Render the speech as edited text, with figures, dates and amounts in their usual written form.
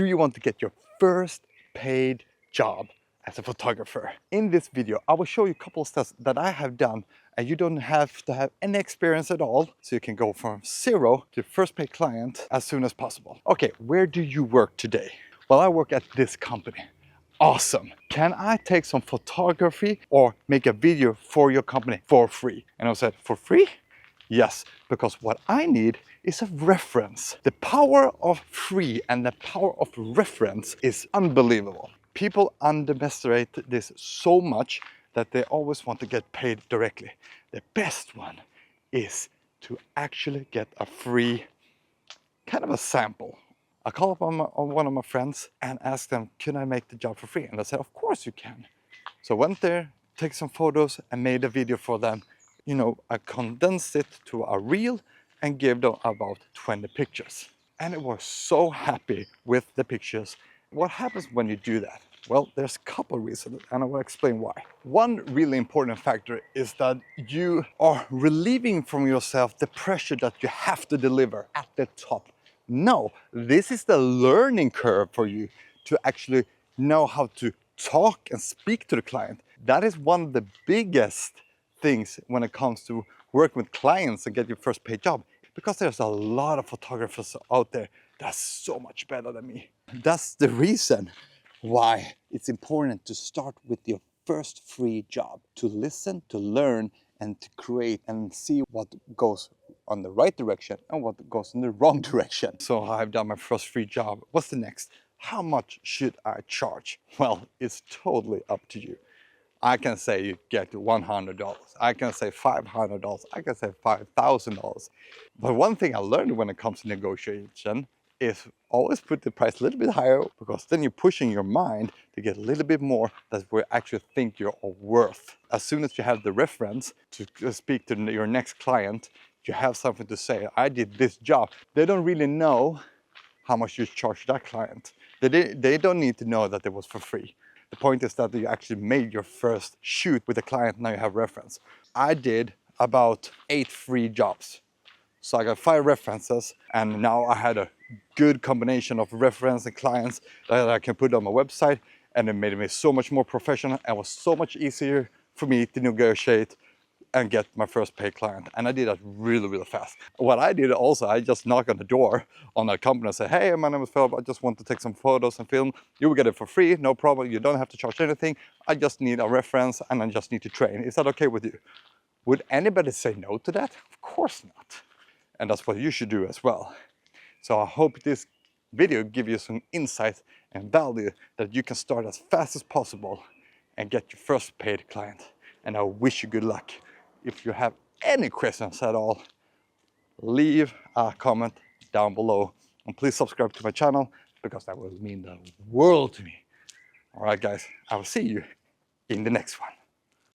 Do you want to get your first paid job as a photographer? In this video, I will show you a couple of steps that I have done, and you don't have to have any experience at all, so you can go from zero to first paid client as soon as possible. Okay, where do you work today? Well, I work at this company. Awesome. Can I take some photography or make a video for your company for free? And I said, for free? Yes, because what I need is a reference. The power of free and the power of reference is unbelievable. People underestimate this so much that they always want to get paid directly. The best one is to actually get a free, kind of a sample. I called up on one of my friends and asked them, can I make the job for free? And they said, of course you can. So I went there, took some photos and made a video for them. You know, I condensed it to a reel and gave them about 20 pictures. And I was so happy with the pictures. What happens when you do that? Well, there's a couple of reasons, and I will explain why. One really important factor is that you are relieving from yourself the pressure that you have to deliver at the top. No, this is the learning curve for you to actually know how to talk and speak to the client. That is one of the biggest things when it comes to working with clients and get your first paid job, because there's a lot of photographers out there that's so much better than me. That's the reason why it's important to start with your first free job, to listen, to learn, and to create and see what goes on the right direction and what goes in the wrong direction. So I've done my first free job. What's the next? How much should I charge? Well, it's totally up to you. I can say you get $100. I can say $500. I can say $5,000. But one thing I learned when it comes to negotiation is always put the price a little bit higher, because then you're pushing your mind to get a little bit more that we actually think you're worth. As soon as you have the reference to speak to your next client, you have something to say. I did this job. They don't really know how much you charge that client. They don't need to know that it was for free. The point is that you actually made your first shoot with a client, now you have reference. I did about 8 free jobs. So I got 5 references, and now I had a good combination of reference and clients that I can put on my website, and it made me so much more professional and was so much easier for me to negotiate and get my first paid client. And I did that really, really fast. What I did also, I just knocked on the door on a company and say, hey, my name is Philip. I just want to take some photos and film. You will get it for free, no problem. You don't have to charge anything. I just need a reference and I just need to train. Is that okay with you? Would anybody say no to that? Of course not. And that's what you should do as well. So I hope this video gives you some insight and value that you can start as fast as possible and get your first paid client. And I wish you good luck. If you have any questions at all, leave a comment down below. And please subscribe to my channel, because that will mean the world to me. All right, guys, I will see you in the next one.